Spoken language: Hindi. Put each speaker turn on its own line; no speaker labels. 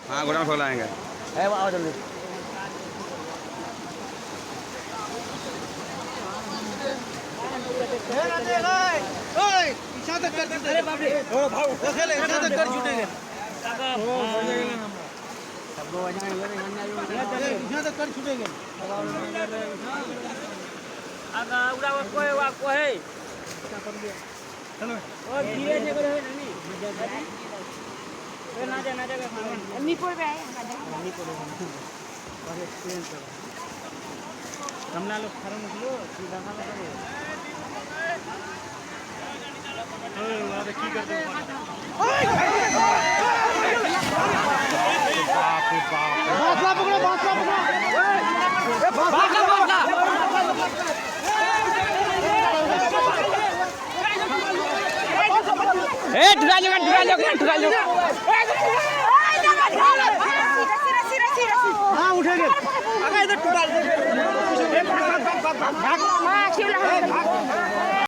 हाँ गोडाउन खोल आएंगे।
आओ जल्दी। अरे बाप रे कर छूटेंगे कर छूटेंगे उड़ा को है और धीरे से करो नहीं ना जा
निपुर पे आए
और एक्सपीरियंस कमला लोग फार्म निकलो सीधा सा करो वहां पे की करते बासला पकड़ो ए ठुरा लो हां उठेंगे अगर इधर टूटा भाग